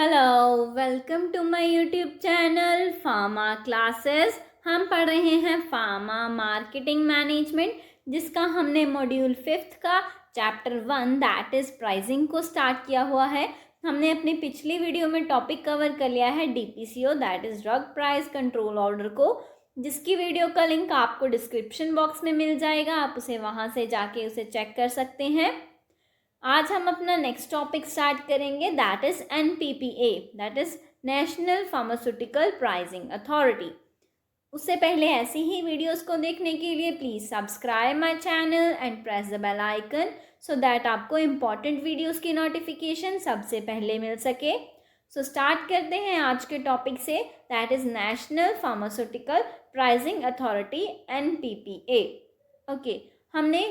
Hello, welcome to my YouTube channel pharma classes. हम पढ़ रहे हैं फार्मा मार्केटिंग मैनेजमेंट, जिसका हमने मॉड्यूल 5 का चैप्टर 1 दैट इज प्राइसिंग को स्टार्ट किया हुआ है। हमने अपनी पिछली वीडियो में टॉपिक कवर कर लिया है DPCO that is drug price control order को, जिसकी वीडियो का लिंक आपको डिस्क्रिप्शन बॉक्स में मिल जाएगा। आप उसे वहां से जाके उसे चेक कर सकते हैं। आज हम अपना नेक्स्ट टॉपिक स्टार्ट करेंगे that is NPPA that is national pharmaceutical pricing authority. उससे पहले ऐसी ही वीडियोस को देखने के लिए please subscribe my channel and press the bell icon so that आपको इम्पॉर्टेंट वीडियोस की नोटिफिकेशन सबसे पहले मिल सके। सो स्टार्ट करते हैं आज के topic say that is national pharmaceutical pricing authority NPPA. Okay, हमने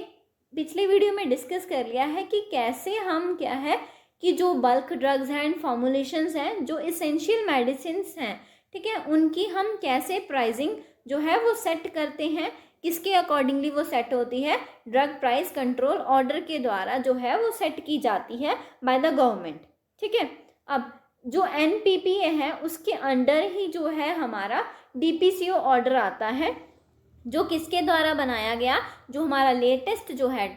पिछले वीडियो में डिस्कस कर लिया है कि कैसे हम क्या है कि जो बल्क ड्रग्स हैं एंड फॉर्मुलेशंस हैं, जो इसेंशियल मेडिसिन हैं, ठीक है, उनकी हम कैसे प्राइसिंग जो है वो सेट करते हैं, किसके अकॉर्डिंगली वो सेट होती है, ड्रग प्राइस कंट्रोल ऑर्डर के द्वारा जो है वो सेट की जाती है बाय द गवर्नमेंट। ठीक है, अब जो एनपीपीए है उसके अंडर ही जो है हमारा डीपीसीओ ऑर्डर आता है, जो किसके द्वारा बनाया गया, जो हमारा लेटेस्ट जो है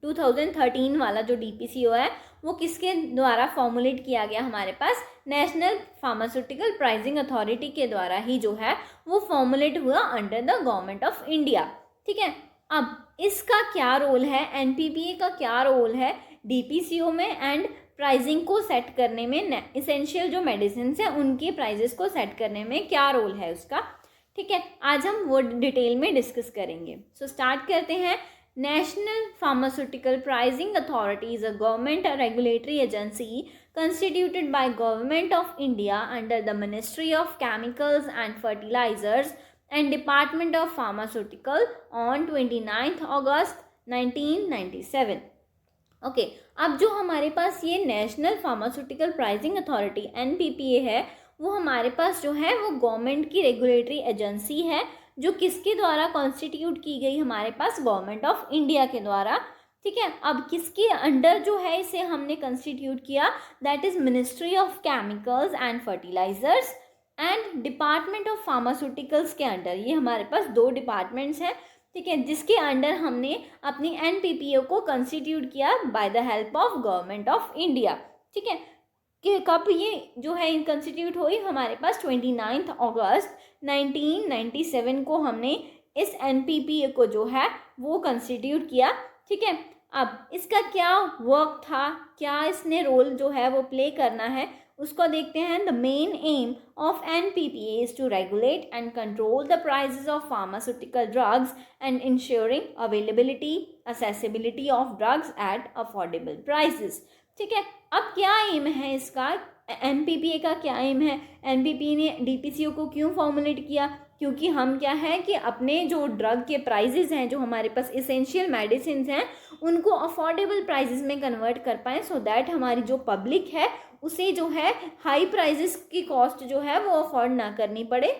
2013 वाला जो डीपीसीओ है वो किसके द्वारा फॉर्मुलेट किया गया, हमारे पास नेशनल फार्मास्यूटिकल प्राइसिंग अथॉरिटी के द्वारा ही जो है वो फॉर्मुलेट हुआ under the government of India. ठीक है, अब इसका क्या रोल है, एनपीपीए का क्या रोल है डीपीसीओ में एंड प्राइसिंग को सेट करने में, इसेंशियल जो मेडिसिन है उनके प्राइजेस को सेट करने में क्या रोल है उसका। ठीक है, आज हम वो डिटेल में डिस्कस करेंगे। सो स्टार्ट करते हैं। National pharmaceutical pricing authority is a government regulatory agency constituted by Government of India under the Ministry of Chemicals and Fertilizers and Department of Pharmaceutical on 29th August 1997। Okay, अब जो हमारे पास ये national pharmaceutical pricing authority NPPA है, वो हमारे पास जो है वो गवर्नमेंट की रेगुलेटरी एजेंसी है, जो किसके द्वारा कॉन्स्टिट्यूट की गई, हमारे पास गवर्नमेंट ऑफ इंडिया के द्वारा। ठीक है, अब किसके अंडर जो है इसे हमने कॉन्स्टिट्यूट किया, that is ministry of chemicals and fertilizers and department of pharmaceuticals के अंडर। ये हमारे पास दो डिपार्टमेंट्स हैं, ठीक है, जिसके अंडर हमने अपनी एनपीपीओ को कॉन्स्टिट्यूट किया by the help of government of India. ठीक है, कि कब ये जो है इंस्टीट्यूट हुई, हमारे पास 29 अगस्त 1997 को हमने इस एनपीपीए को जो है वो कंस्टिट्यूट किया। ठीक है, अब इसका क्या वर्क था, क्या इसने रोल जो है वो प्ले करना है, उसको देखते हैं। The main aim of NPPA is to regulate and control the prices of pharmaceutical drugs and ensuring availability accessibility of drugs at affordable prices. ठीक है, अब क्या एम है इसका, एनपीपीए का क्या एम है, एनपीपीए ने डीपीसीओ को क्यों फॉर्मुलेट किया, क्योंकि हम क्या है कि अपने जो ड्रग के प्राइजेस हैं, जो हमारे पास इसेंशियल मेडिसिन हैं, उनको अफोर्डेबल प्राइजेस में कन्वर्ट कर पाएँ, सो दैट हमारी जो पब्लिक है उसे जो है हाई प्राइजेस की कॉस्ट जो है वो अफोर्ड ना करनी पड़े,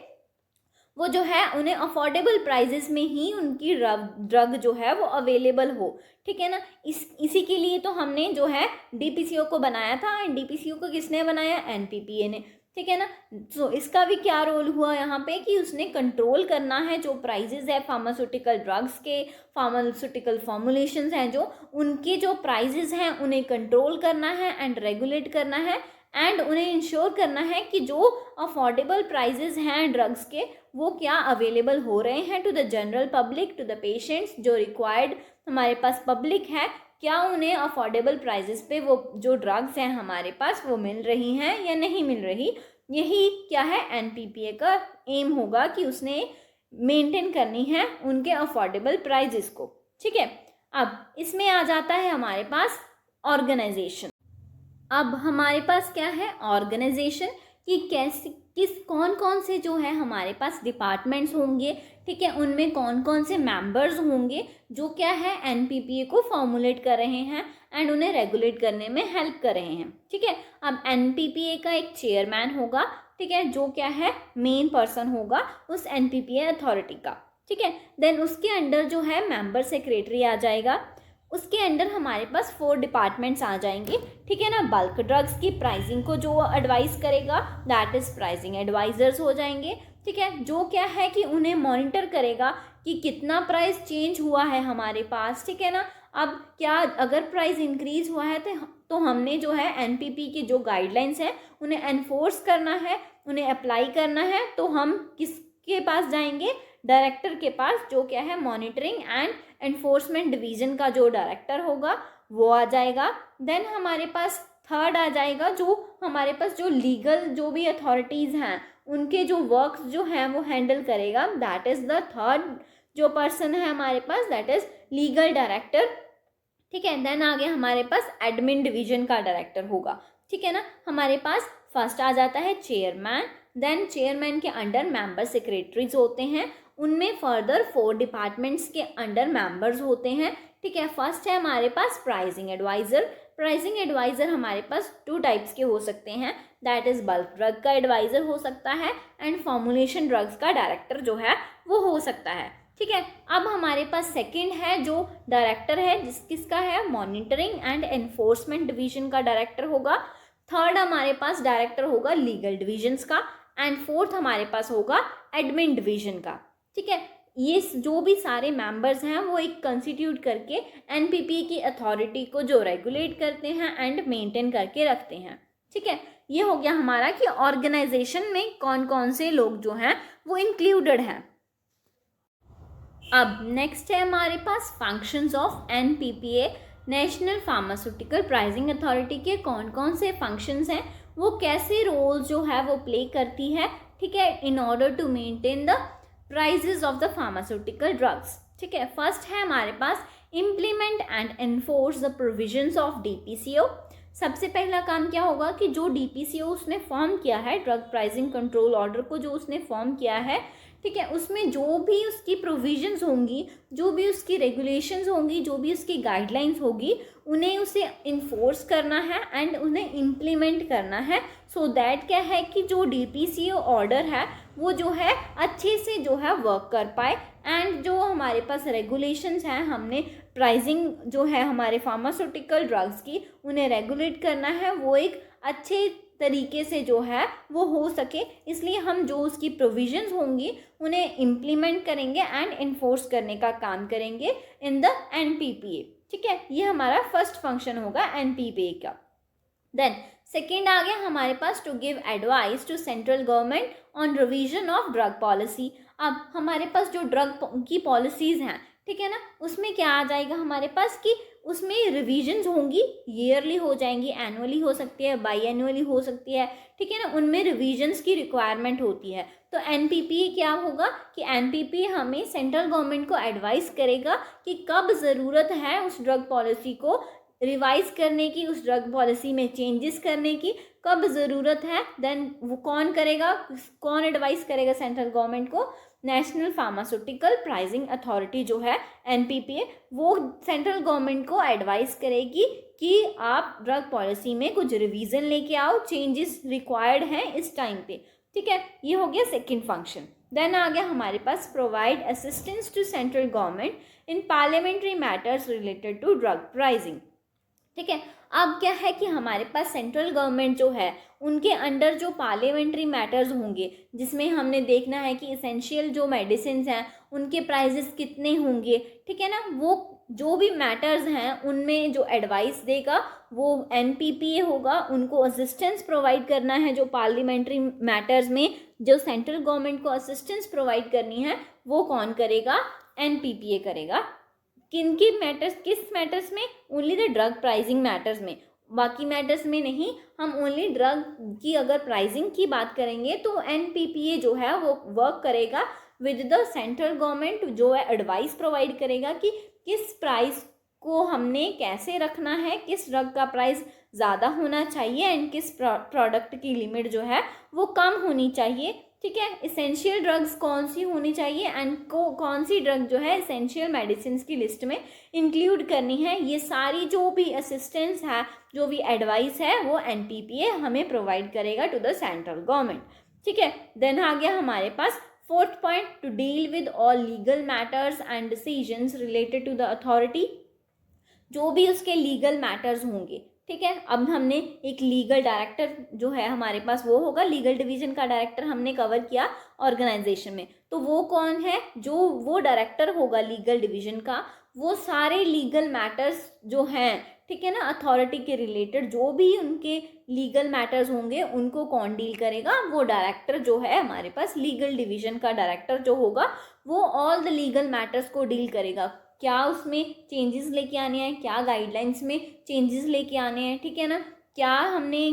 वो जो है उन्हें अफोर्डेबल प्राइजेस में ही उनकी ड्रग जो है वो अवेलेबल हो। ठीक है ना, इसी के लिए तो हमने जो है डीपीसीओ को बनाया था, एंड डीपीसीओ को किसने बनाया, एनपीपीए ने। ठीक है ना, तो इसका भी क्या रोल हुआ यहाँ पे कि उसने कंट्रोल करना है जो प्राइजेस है फार्मास्यूटिकल ड्रग्स के, फार्मास्यूटिकल फॉर्मुलेशंस हैं जो उनके जो प्राइजेस हैं उन्हें कंट्रोल करना है एंड रेगुलेट करना है, एंड उन्हें इंश्योर करना है कि जो अफोर्डेबल प्राइजेस हैं ड्रग्स के वो क्या अवेलेबल हो रहे हैं to the general public, to the patients, जो रिक्वायर्ड हमारे पास पब्लिक है, क्या उन्हें अफोर्डेबल प्राइजेस पे वो जो ड्रग्स हैं हमारे पास वो मिल रही हैं या नहीं मिल रही। यही क्या है एनपीपीए का एम होगा कि उसने मेंटेन करनी है उनके अफोर्डेबल प्राइजेस को। ठीक है, अब इसमें आ जाता है हमारे पास ऑर्गेनाइजेशन। अब हमारे पास क्या है ऑर्गेनाइजेशन, कि कैसे कौन कौन से जो है हमारे पास डिपार्टमेंट्स होंगे, ठीक है, उनमें कौन कौन से मेंबर्स होंगे जो क्या है एनपीपीए को फॉर्मुलेट कर रहे हैं एंड उन्हें रेगुलेट करने में हेल्प कर रहे हैं। ठीक है, अब एनपीपीए का एक चेयरमैन होगा, ठीक है, जो क्या है मेन पर्सन होगा उस एनपीपीए अथॉरिटी का। ठीक है, देन उसके अंडर जो है मेंबर सेक्रेटरी आ जाएगा, उसके अंडर हमारे पास 4 डिपार्टमेंट्स आ जाएंगे, ठीक है ना। बल्क ड्रग्स की प्राइसिंग को जो एडवाइस करेगा दैट इज़ प्राइसिंग एडवाइजर्स हो जाएंगे, ठीक है। जो क्या है कि उन्हें मॉनिटर करेगा कि कितना प्राइस चेंज हुआ है हमारे पास, ठीक है ना। अब क्या अगर प्राइस इंक्रीज हुआ है तो हमने जो है एनपीपी की जो गाइडलाइंस है उन्हें एनफोर्स करना है, उन्हें अप्लाई करना है। तो हम किसके पास जाएंगे? डायरेक्टर के पास, जो क्या है मॉनिटरिंग एंड एनफोर्समेंट डिवीजन का जो डायरेक्टर होगा वो आ जाएगा। देन हमारे पास थर्ड आ जाएगा, जो हमारे पास जो लीगल जो भी अथॉरिटीज़ हैं उनके जो वर्क्स जो हैं वो हैंडल करेगा, दैट इज़ द थर्ड जो पर्सन है हमारे पास, दैट इज़ लीगल डायरेक्टर, ठीक है। देन आगे हमारे पास एडमिन डिवीजन का डायरेक्टर होगा, ठीक है ना। हमारे पास फर्स्ट आ जाता है चेयरमैन, देन चेयरमैन के अंडर मेंबर सेक्रेटरीज होते हैं, उनमें फर्दर 4 डिपार्टमेंट्स के अंडर मेंबर्स होते हैं, ठीक है। फर्स्ट है हमारे पास प्राइसिंग एडवाइज़र। प्राइसिंग एडवाइज़र हमारे पास 2 टाइप्स के हो सकते हैं, दैट इज़ बल्क ड्रग का एडवाइज़र हो सकता है एंड फॉर्मुलेशन ड्रग्स का डायरेक्टर जो है वो हो सकता है, ठीक है। अब हमारे पास सेकंड है जो डायरेक्टर है किसका है, मॉनिटरिंग एंड एनफोर्समेंट डिवीजन का डायरेक्टर होगा। थर्ड हमारे पास डायरेक्टर होगा लीगल डिविजन्स का एंड फोर्थ हमारे पास होगा एडमिन डिवीजन का, ठीक है। ये जो भी सारे मेंबर्स हैं वो एक कंस्टिट्यूट करके एनपीपी की अथॉरिटी को जो रेगुलेट करते हैं एंड मेंटेन करके रखते हैं, ठीक है। ये हो गया हमारा कि ऑर्गेनाइजेशन में कौन कौन से लोग जो हैं वो इंक्लूडेड हैं। अब नेक्स्ट है हमारे पास functions of NPPA, national pharmaceutical pricing authority के कौन कौन से फंक्शंस हैं, वो कैसे रोल जो है वो प्ले करती है, ठीक है, in order to maintain the prices of the pharmaceutical drugs, ठीक है। फर्स्ट है हमारे पास implement and enforce the provisions of DPCO. सबसे पहला काम क्या होगा कि जो डीपीसीओ उसने फॉर्म किया है, ड्रग प्राइसिंग कंट्रोल ऑर्डर को जो उसने फॉर्म किया है, ठीक है, उसमें जो भी उसकी प्रोविजंस होंगी, जो भी उसकी रेगुलेशंस होंगी, जो भी उसकी गाइडलाइंस होगी, उन्हें उसे इन्फोर्स करना है एंड उन्हें इम्प्लीमेंट करना है, सो दैट क्या है कि जो डीपीसीओ ऑर्डर है वो जो है अच्छे से जो है वर्क कर पाए एंड जो हमारे पास रेगुलेशंस हैं, हमने प्राइसिंग जो है हमारे फार्मास्यूटिकल ड्रग्स की उन्हें रेगुलेट करना है, वो एक अच्छे तरीके से जो है वो हो सके, इसलिए हम जो उसकी प्रोविजंस होंगी उन्हें इम्प्लीमेंट करेंगे एंड इन्फोर्स करने का काम करेंगे इन द एनपीपीए, ठीक है। ये हमारा फर्स्ट फंक्शन होगा एनपीपीए का। देन सेकेंड आ गया हमारे पास to give advice to central government on revision of drug policy. अब हमारे पास जो ड्रग की पॉलिसीज़ हैं, ठीक है ना, उसमें क्या आ जाएगा हमारे पास कि उसमें रिवीजन्स होंगी, ईयरली हो जाएंगी, एनुअली हो सकती है, बाई एनुअली हो सकती है, ठीक है ना, उनमें रिवीजन्स की रिक्वायरमेंट होती है। तो एनपीपीए क्या होगा कि एनपीपीए हमें सेंट्रल गवर्नमेंट को एडवाइस करेगा कि कब ज़रूरत है उस ड्रग पॉलिसी को रिवाइज करने की, उस ड्रग पॉलिसी में चेंजेस करने की कब ज़रूरत है। देन वो कौन करेगा, कौन एडवाइस करेगा सेंट्रल गवर्नमेंट को, नेशनल फार्मास्यूटिकल प्राइसिंग अथॉरिटी जो है एनपीपीए, वो सेंट्रल गवर्नमेंट को एडवाइस करेगी कि आप ड्रग पॉलिसी में कुछ रिवीजन लेके आओ, चेंजेस रिक्वायर्ड हैं इस टाइम पे, ठीक है। ये हो गया सेकंड फंक्शन। देन आ गया हमारे पास provide assistance to central government in parliamentary matters related to drug pricing, ठीक है। अब क्या है कि हमारे पास सेंट्रल गवर्नमेंट जो है उनके अंडर जो पार्लियामेंट्री मैटर्स होंगे, जिसमें हमने देखना है कि इसेंशियल जो मेडिसिन हैं उनके प्राइजेस कितने होंगे, ठीक है ना, वो जो भी मैटर्स हैं उनमें जो एडवाइस देगा वो एनपीपीए होगा। उनको असिस्टेंस प्रोवाइड करना है, जो पार्लियामेंट्री मैटर्स में जो सेंट्रल गवर्नमेंट को असिस्टेंस प्रोवाइड करनी है वो कौन करेगा, एनपीपीए करेगा। किनकी मैटर्स, किस मैटर्स में, only the drug pricing matters में, बाकी मैटर्स में नहीं। हम ओनली ड्रग की अगर प्राइसिंग की बात करेंगे तो एनपीपीए जो है वो वर्क करेगा विद द सेंट्रल गवर्नमेंट, जो है एडवाइस प्रोवाइड करेगा कि किस प्राइस को हमने कैसे रखना है, किस ड्रग का प्राइस ज़्यादा होना चाहिए एंड किस प्रोडक्ट की लिमिट जो है वो कम होनी चाहिए, ठीक है। इसेंशियल ड्रग्स कौन सी होनी चाहिए एंड कौन सी ड्रग जो है इसेंशियल मेडिसिन की लिस्ट में इंक्लूड करनी है, ये सारी जो भी असिस्टेंस है, जो भी एडवाइस है वो एनपीपीए हमें प्रोवाइड करेगा टू द सेंट्रल गवर्नमेंट, ठीक है। देन आ गया हमारे पास fourth point, to deal with all legal matters and decisions related to the authority. जो भी उसके लीगल मैटर्स होंगे, ठीक है। अब हमने एक लीगल डायरेक्टर जो है हमारे पास वो होगा, लीगल डिवीजन का डायरेक्टर हमने कवर किया ऑर्गेनाइजेशन में। तो वो कौन है, जो वो डायरेक्टर होगा लीगल डिवीजन का, वो सारे लीगल मैटर्स जो हैं, ठीक है ना, अथॉरिटी के रिलेटेड जो भी उनके लीगल मैटर्स होंगे उनको कौन डील करेगा, वो डायरेक्टर जो है हमारे पास लीगल डिवीजन का डायरेक्टर जो होगा वो ऑल द लीगल मैटर्स को डील करेगा। क्या उसमें चेंजेस लेके आने हैं, क्या गाइडलाइंस में चेंजेस लेके आने हैं, ठीक है ना, क्या हमने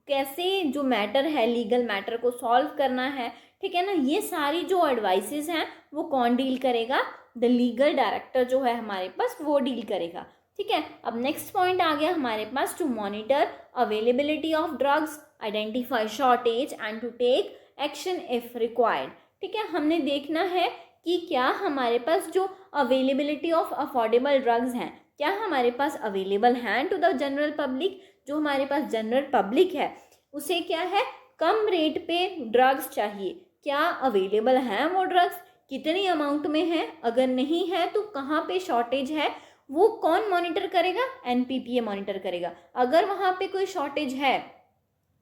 कैसे जो मैटर है लीगल मैटर को सॉल्व करना है, ठीक है ना, ये सारी जो एडवाइसेस हैं वो कौन डील करेगा, द लीगल डायरेक्टर जो है हमारे पास वो डील करेगा, ठीक है। अब नेक्स्ट पॉइंट आ गया हमारे पास, to monitor availability of drugs, identify shortage and to take action if required, ठीक है। हमने देखना है कि क्या हमारे पास जो अवेलेबिलिटी ऑफ अफोर्डेबल ड्रग्स हैं, क्या हमारे पास अवेलेबल हैं टू द जनरल पब्लिक, जो हमारे पास जनरल पब्लिक है उसे क्या है, कम रेट पे ड्रग्स चाहिए, क्या अवेलेबल हैं वो ड्रग्स, कितनी अमाउंट में है, अगर नहीं है तो कहाँ पे शॉर्टेज है, वो कौन मॉनिटर करेगा, एनपीपीए मॉनिटर करेगा। अगर वहाँ पे कोई शॉर्टेज है,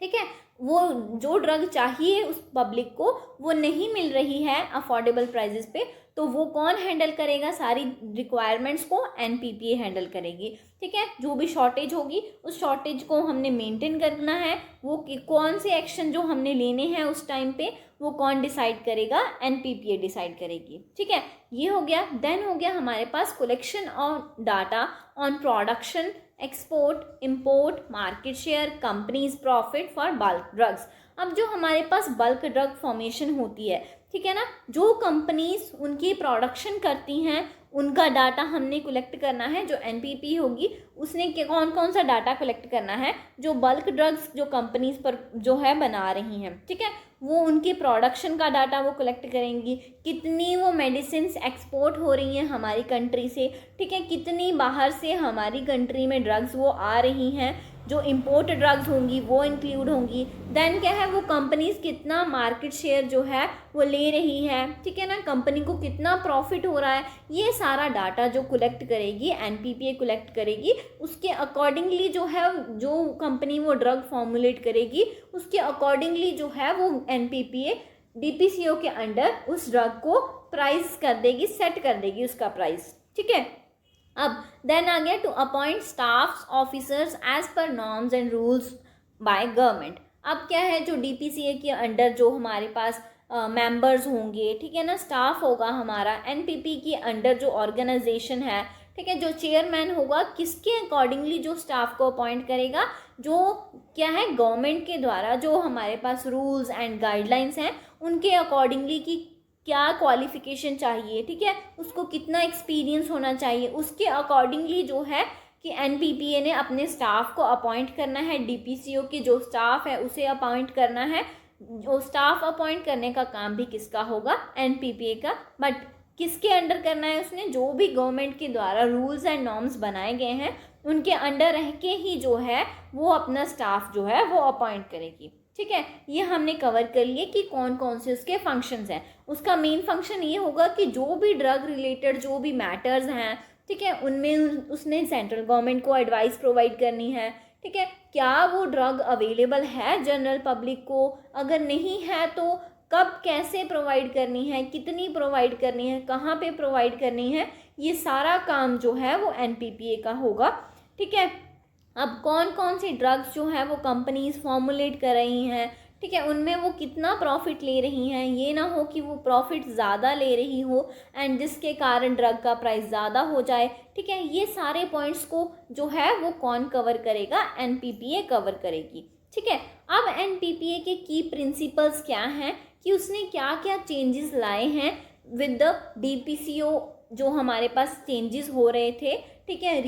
ठीक है, वो जो ड्रग चाहिए उस पब्लिक को वो नहीं मिल रही है अफोर्डेबल प्राइजेस पे, तो वो कौन हैंडल करेगा, सारी रिक्वायरमेंट्स को एनपीपीए हैंडल करेगी, ठीक है। जो भी शॉर्टेज होगी उस शॉर्टेज को हमने मेंटेन करना है, वो कौन से एक्शन जो हमने लेने हैं उस टाइम पे वो कौन डिसाइड करेगा, एनपीपीए डिसाइड करेगी, ठीक है। ये हो गया। देन हो गया हमारे पास collection of data on production, export, import, market share, companies profit for bulk drugs. अब जो हमारे पास बल्क ड्रग फॉर्मेशन होती है, ठीक है ना, जो कंपनीज उनकी प्रोडक्शन करती हैं उनका डाटा हमने कलेक्ट करना है, जो एनपीपी होगी उसने कौन कौन सा डाटा कलेक्ट करना है, जो बल्क ड्रग्स जो कंपनीज पर जो है बना रही हैं, ठीक है, वो उनके प्रोडक्शन का डाटा वो कलेक्ट करेंगी, कितनी वो मेडिसिन एक्सपोर्ट हो रही हैं हमारी कंट्री से, ठीक है, कितनी बाहर से हमारी कंट्री में ड्रग्स वो आ रही हैं, जो इम्पोर्ट ड्रग्स होंगी वो इंक्लूड होंगी। देन क्या है, वो कंपनीज कितना मार्केट शेयर जो है वो ले रही है, ठीक है ना, कंपनी को कितना प्रॉफिट हो रहा है, ये सारा डाटा जो कलेक्ट करेगी एनपीपीए कलेक्ट करेगी, उसके अकॉर्डिंगली जो है जो कंपनी वो ड्रग फॉर्मुलेट करेगी उसके अकॉर्डिंगली जो है वो एनपीपीए डीपीसीओ के अंडर उस ड्रग को प्राइस कर देगी, सेट कर देगी उसका प्राइस, ठीक है। अब देन आ गया to appoint staffs officers as per norms and rules by government. अब क्या है, जो डीपीसीए के अंडर जो हमारे पास मेंबर्स होंगे, ठीक है ना, स्टाफ होगा हमारा, एनपीपी के अंडर जो ऑर्गेनाइजेशन है, ठीक है, जो चेयरमैन होगा किसके अकॉर्डिंगली जो स्टाफ को अपॉइंट करेगा, जो क्या है गवर्नमेंट के द्वारा जो हमारे पास रूल्स एंड गाइडलाइंस हैं उनके अकॉर्डिंगली कि क्या क्वालिफिकेशन चाहिए, ठीक है, उसको कितना एक्सपीरियंस होना चाहिए, उसके अकॉर्डिंगली जो है कि एनपीपीए ने अपने स्टाफ को अपॉइंट करना है, डीपीसीओ के जो स्टाफ है उसे अपॉइंट करना है, जो स्टाफ अपॉइंट करने का काम भी किसका होगा, एनपीपीए का, बट किसके अंडर करना है उसने, जो भी गवर्नमेंट के द्वारा रूल्स एंड नॉर्म्स बनाए गए हैं उनके अंडर रह के ही जो है वो अपना स्टाफ जो है वो अपॉइंट करेगी, ठीक है। ये हमने कवर कर लिए कि कौन कौन से उसके फंक्शंस हैं। उसका मेन फंक्शन ये होगा कि जो भी ड्रग रिलेटेड जो भी मैटर्स हैं, ठीक है, उनमें उसने सेंट्रल गवर्नमेंट को एडवाइस प्रोवाइड करनी है, ठीक है, क्या वो ड्रग अवेलेबल है जनरल पब्लिक को, अगर नहीं है तो कब कैसे प्रोवाइड करनी है, कितनी प्रोवाइड करनी है, कहाँ पे प्रोवाइड करनी है, ये सारा काम जो है वो एनपीपीए का होगा, ठीक है। अब कौन कौन सी ड्रग्स जो है वो कंपनीज फॉर्मुलेट कर रही हैं, ठीक है, उनमें वो कितना प्रॉफिट ले रही हैं, ये ना हो कि वो प्रॉफिट ज़्यादा ले रही हो एंड जिसके कारण ड्रग का प्राइस ज़्यादा हो जाए, ठीक है, ये सारे पॉइंट्स को जो है वो कौन कवर करेगा, एनपीपीए कवर करेगी, ठीक है। अब एनपीपीए के की प्रिंसिपल्स क्या हैं कि उसने क्या क्या चेंजेस लाए हैं विद द डीपीसीओ, जो हमारे पास चेंजेस हो रहे थे, ठीक है,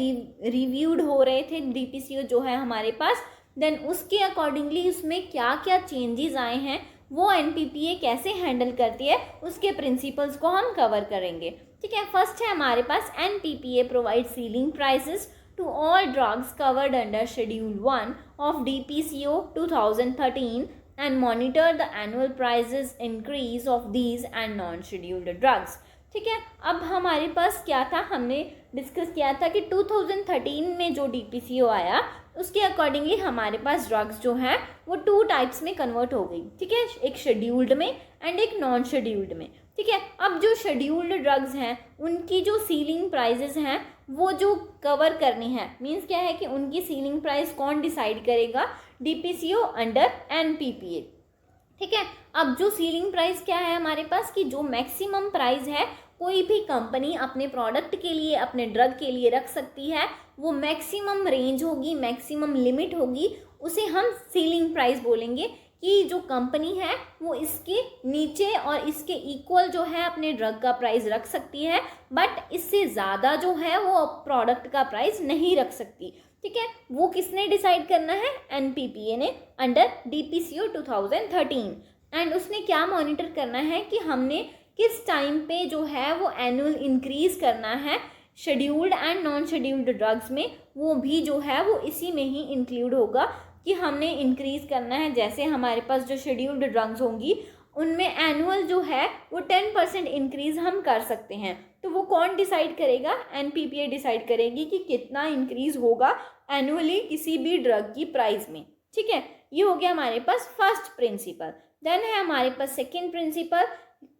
रिव्यूड हो रहे थे डीपीसीओ जो है हमारे पास, देन उसके अकॉर्डिंगली उसमें क्या क्या चेंजेस आए हैं, वो एनपीपीए कैसे हैंडल करती है, उसके प्रिंसिपल्स को हम कवर करेंगे, ठीक है। फर्स्ट है हमारे पास NPPA provide ceiling prices to all drugs covered under schedule 1 of DPCO 2013 and monitor the annual prices increase of these and non scheduled drugs, ठीक है। अब हमारे पास क्या था, हमने डिस्कस किया था कि 2013 में जो DPCO आया उसके अकॉर्डिंगली हमारे पास ड्रग्स जो हैं वो 2 टाइप्स में कन्वर्ट हो गई, ठीक है, एक शेड्यूल्ड में एंड एक नॉन शेड्यूल्ड में, ठीक है। अब जो शेड्यूल्ड ड्रग्स हैं उनकी जो सीलिंग प्राइजेस हैं वो जो कवर करनी है, मीन्स क्या है कि उनकी सीलिंग प्राइस कौन डिसाइड करेगा, DPCO अंडर NPPA, ठीक है। अब जो सीलिंग प्राइस क्या है हमारे पास कि जो मैक्सिमम प्राइस है कोई भी कंपनी अपने प्रोडक्ट के लिए, अपने ड्रग के लिए रख सकती है, वो मैक्सिमम रेंज होगी, मैक्सिमम लिमिट होगी, उसे हम सीलिंग प्राइस बोलेंगे कि जो कंपनी है वो इसके नीचे और इसके इक्वल जो है अपने ड्रग का प्राइस रख सकती है, बट इससे ज़्यादा जो है वो प्रोडक्ट का प्राइस नहीं रख सकती, ठीक है। वो किसने डिसाइड करना है, NPPA ने अंडर DPCO 2013। एंड उसने क्या मॉनिटर करना है कि हमने किस टाइम पे जो है वो एनुअल इंक्रीज करना है scheduled and non scheduled drugs में, वो भी जो है वो इसी में ही इंक्लूड होगा कि हमने इंक्रीज करना है। जैसे हमारे पास जो शेड्यूल्ड ड्रग्स होंगी उनमें एनुअल जो है वो 10% इंक्रीज हम कर सकते हैं, तो वो कौन डिसाइड करेगा, NPPA डिसाइड करेगी कि कितना इंक्रीज होगा एनुअली किसी भी ड्रग की प्राइस में, ठीक है। ये हो गया हमारे पास फर्स्ट प्रिंसिपल। देन है हमारे पास second principle,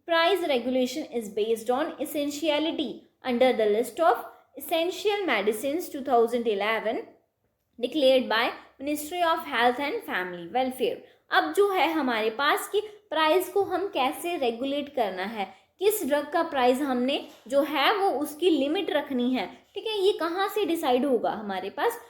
price regulation is based on essentiality under the list of essential medicines 2011 declared by ministry of health and family welfare. अब जो है हमारे पास कि प्राइस को हम कैसे रेगुलेट करना है, किस ड्रग का प्राइस हमने जो है वो उसकी लिमिट रखनी है, ठीक है। ये कहाँ से डिसाइड होगा हमारे पास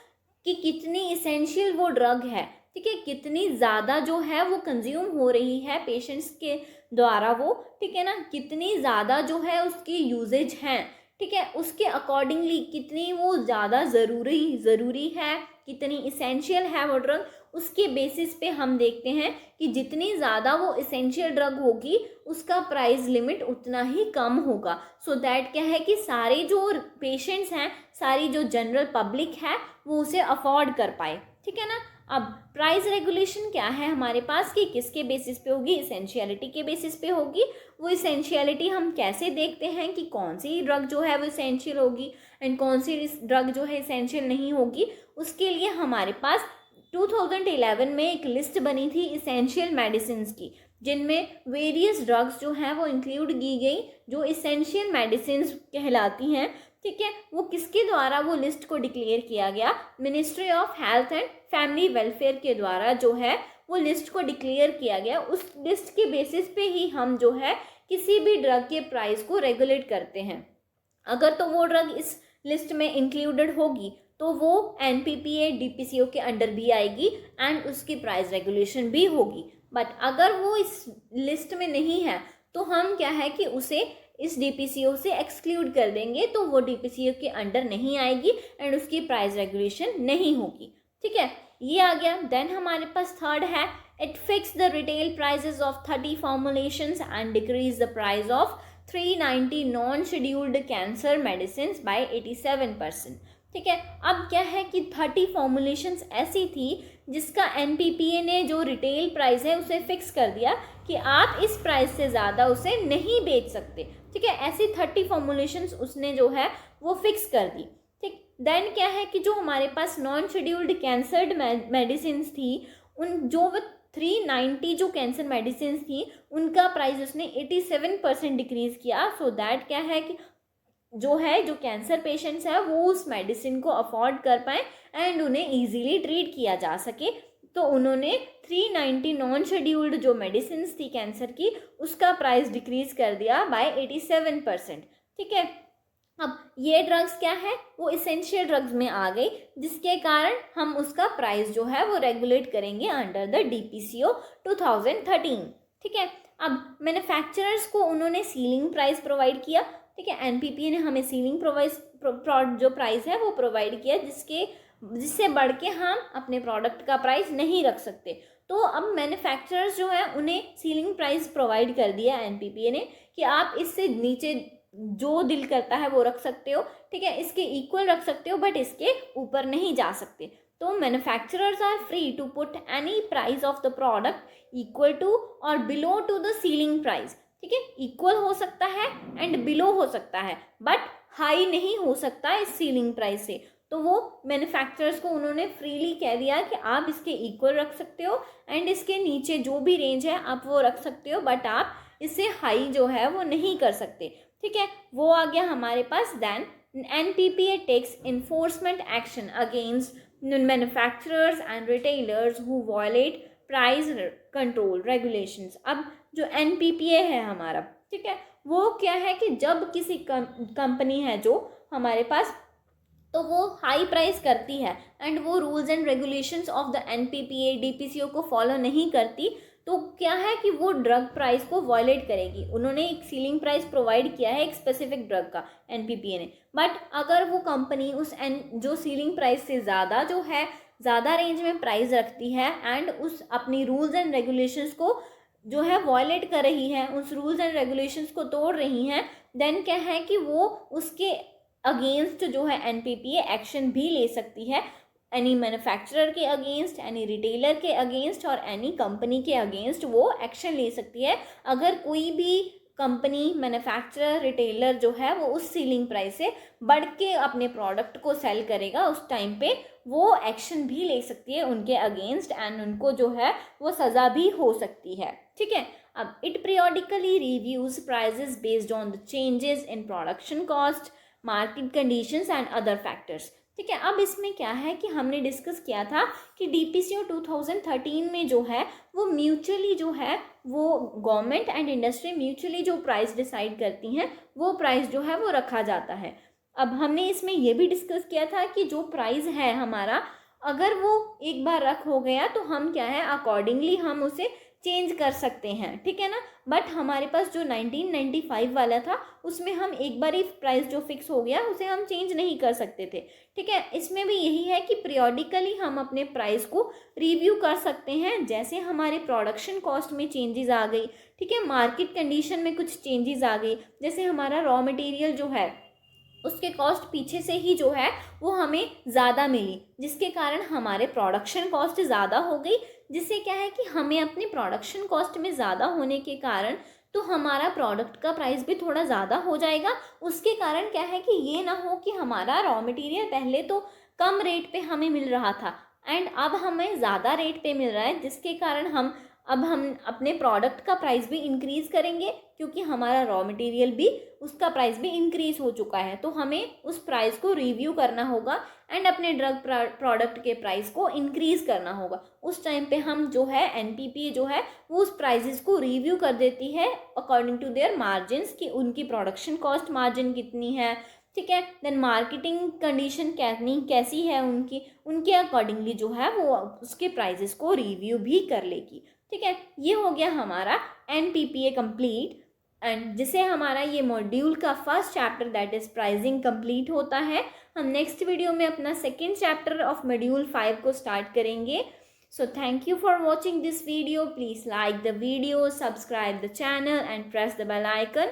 कि कितनी इसेंशियल वो ड्रग है, ठीक है, कितनी ज़्यादा जो है वो कंज्यूम हो रही है पेशेंट्स के द्वारा वो, ठीक है ना, कितनी ज़्यादा जो है उसकी यूजेज हैं, ठीक है, उसके अकॉर्डिंगली कितनी वो ज़्यादा ज़रूरी है, कितनी इसेंशियल है वो ड्रग, उसके बेसिस पे हम देखते हैं कि जितनी ज़्यादा वो इसेंशियल ड्रग होगी उसका प्राइस लिमिट उतना ही कम होगा, सो दैट क्या है कि सारे जो पेशेंट्स हैं, सारी जो जनरल पब्लिक है वो उसे अफोर्ड कर पाए, ठीक है ना। अब प्राइस रेगुलेशन क्या है हमारे पास कि किसके बेसिस पे होगी, इसेंशियलिटी के बेसिस पे होगी। वो इसेंशियलिटी हम कैसे देखते हैं कि कौन सी ड्रग जो है वो इसेंशियल होगी एंड कौन सी ड्रग जो है इसेंशियल नहीं होगी, उसके लिए हमारे पास 2011 में एक लिस्ट बनी थी इसेंशियल मेडिसिन की, जिनमें वेरियस ड्रग्स जो हैं वो इंक्लूड की गई जो इसेंशियल मेडिसिन कहलाती हैं, ठीक है। वो किसके द्वारा वो लिस्ट को डिक्लेयर किया गया, ministry of health and family welfare के द्वारा जो है वो लिस्ट को डिक्लेयर किया गया। उस लिस्ट के बेसिस पे ही हम जो है किसी भी ड्रग के प्राइस को रेगुलेट करते हैं। अगर तो वो ड्रग इस लिस्ट में इंक्लूडेड होगी तो वो NPPA DPCO के अंडर भी आएगी एंड उसकी प्राइस रेगुलेशन भी होगी, बट अगर वो इस लिस्ट में नहीं है तो हम क्या है कि उसे इस DPCO से एक्सक्लूड कर देंगे, तो वो DPCO के अंडर नहीं आएगी एंड उसकी प्राइस रेगुलेशन नहीं होगी, ठीक है। ये आ गया। देन हमारे पास थर्ड है, it fix the retail prices of 30 formulations and decrease the price of 390 non scheduled cancer medicine by 87%, ठीक है। अब क्या है कि 30 फॉर्मुलेशंस ऐसी थी जिसका NPPA ने जो रिटेल प्राइस है उसे फिक्स कर दिया कि आप इस प्राइस से ज़्यादा उसे नहीं बेच सकते, ठीक है। ऐसी 30 फॉर्मुलेशंस उसने जो है वो फिक्स कर दी, ठीक। देन क्या है कि जो हमारे पास नॉन शेड्यूल्ड कैंसर मेडिसिन थी, उन जो 390 जो कैंसर मेडिसिन थी उनका प्राइस उसने 87% डिक्रीज किया, सो दैट क्या है कि जो कैंसर पेशेंट्स है वो उस मेडिसिन को अफोर्ड कर पाए एंड उन्हें इजीली ट्रीट किया जा सके। तो उन्होंने 390 नॉन शेड्यूल्ड जो मेडिसिन थी कैंसर की उसका प्राइस डिक्रीज कर दिया बाय 87%, ठीक है। अब ये ड्रग्स क्या है, वो इसेंशियल ड्रग्स में आ गई, जिसके कारण हम उसका प्राइस जो है वो रेगुलेट करेंगे अंडर द DPCO 2013, ठीक है। अब मैन्युफैक्चरर्स को उन्होंने सीलिंग प्राइस प्रोवाइड किया, ठीक है। NPPA ने हमें सीलिंग जो प्राइस है वो प्रोवाइड किया जिससे बढ़ के हम अपने प्रोडक्ट का प्राइस नहीं रख सकते। तो अब मैन्युफैक्चरर्स जो है उन्हें सीलिंग प्राइस प्रोवाइड कर दिया NPPA ने कि आप इससे नीचे जो दिल करता है वो रख सकते हो, ठीक है, इसके इक्वल रख सकते हो बट इसके ऊपर नहीं जा सकते। तो manufacturers are free to put any price of the product equal to और below to the ceiling price, ठीक है। इक्वल हो सकता है एंड बिलो हो सकता है, बट हाई नहीं हो सकता इस सीलिंग प्राइस से। तो वो मैन्युफैक्चरर्स को उन्होंने फ्रीली कह दिया कि आप इसके इक्वल रख सकते हो एंड इसके नीचे जो भी रेंज है आप वो रख सकते हो, बट आप इससे हाई जो है वो नहीं कर सकते। ठीक है, वो आ गया हमारे पास। Then NPPA takes enforcement action against manufacturers and retailers who violate price control regulations. अब जो NPPA है हमारा, ठीक है, वो क्या है कि जब किसी कंपनी है जो हमारे पास, तो वो हाई प्राइस करती है एंड वो rules and regulations of the NPPA DPCO को फॉलो नहीं करती, तो क्या है कि वो ड्रग प्राइस को वॉयलेट करेगी। उन्होंने एक सीलिंग प्राइस प्रोवाइड किया है एक स्पेसिफिक ड्रग का NPPA ने, बट अगर वो कंपनी उस जो सीलिंग प्राइस से ज़्यादा जो है ज़्यादा रेंज में प्राइस रखती है एंड उस अपनी रूल्स एंड रेगुलेशंस को जो है वॉयलेट कर रही है, उस रूल्स एंड रेगुलेशंस को तोड़ रही हैं, देन क्या है कि वो उसके अगेंस्ट जो है NPPA एक्शन भी ले सकती है। एनी मैन्युफैक्चरर के अगेंस्ट, एनी रिटेलर के अगेंस्ट और एनी कंपनी के अगेंस्ट वो एक्शन ले सकती है। अगर कोई भी कंपनी, मैन्युफैक्चरर, रिटेलर जो है वो उस सीलिंग प्राइस से बढ़ के अपने प्रोडक्ट को सेल करेगा, उस टाइम पे वो एक्शन भी ले सकती है उनके अगेंस्ट एंड उनको जो है वो सज़ा भी हो सकती है। ठीक है, अब it periodically reviews prices based on the changes in production cost, market conditions and other factors. ठीक है, अब इसमें क्या है कि हमने डिस्कस किया था कि DPCO 2013 में जो है वो म्यूचुअली जो है वो गवर्नमेंट एंड इंडस्ट्री म्यूचुअली जो प्राइस डिसाइड करती हैं वो प्राइस जो है वो रखा जाता है। अब हमने इसमें ये भी डिस्कस किया था कि जो प्राइस है हमारा, अगर वो एक बार रख हो गया तो हम क्या है अकॉर्डिंगली हम उसे चेंज कर सकते हैं। ठीक है ना, बट हमारे पास जो 1995 वाला था उसमें हम एक बार ही प्राइस जो फिक्स हो गया उसे हम चेंज नहीं कर सकते थे। ठीक है, इसमें भी यही है कि पीरियोडिकली हम अपने प्राइस को रिव्यू कर सकते हैं। जैसे हमारे प्रोडक्शन कॉस्ट में चेंजेस आ गई, ठीक है, मार्केट कंडीशन में कुछ चेंजेस आ गई, जैसे हमारा रॉ मटेरियल जो है उसके कॉस्ट पीछे से ही जो है वो हमें ज़्यादा मिली, जिसके कारण हमारे प्रोडक्शन कॉस्ट ज़्यादा हो गई, जिससे क्या है कि हमें अपने प्रोडक्शन कॉस्ट में ज़्यादा होने के कारण तो हमारा प्रोडक्ट का प्राइस भी थोड़ा ज़्यादा हो जाएगा। उसके कारण क्या है कि ये ना हो कि हमारा रॉ मटेरियल पहले तो कम रेट पे हमें मिल रहा था एंड अब हमें ज़्यादा रेट पे मिल रहा है, जिसके कारण हम अपने प्रोडक्ट का प्राइस भी इंक्रीज़ करेंगे, क्योंकि हमारा रॉ मटेरियल भी उसका प्राइस भी इंक्रीज़ हो चुका है। तो हमें उस प्राइस को रिव्यू करना होगा एंड अपने ड्रग प्रोडक्ट के प्राइस को इंक्रीज़ करना होगा। उस टाइम पे हम जो है NPPA जो है वो उस प्राइजेस को रिव्यू कर देती है अकॉर्डिंग टू देयर मार्जिन्स, कि उनकी प्रोडक्शन कॉस्ट मार्जिन कितनी है। ठीक है, देन मार्केटिंग कंडीशन कैसी है उनके अकॉर्डिंगली जो है वो उसके प्राइजेस को रिव्यू भी कर लेगी। ठीक है, ये हो गया हमारा NPPA कंप्लीट, एंड जिसे हमारा ये मॉड्यूल का first chapter that is pricing complete होता है। हम नेक्स्ट वीडियो में अपना सेकेंड चैप्टर ऑफ मॉड्यूल 5 को स्टार्ट करेंगे। So thank you for watching this video. Please like the video, subscribe the channel and press the bell icon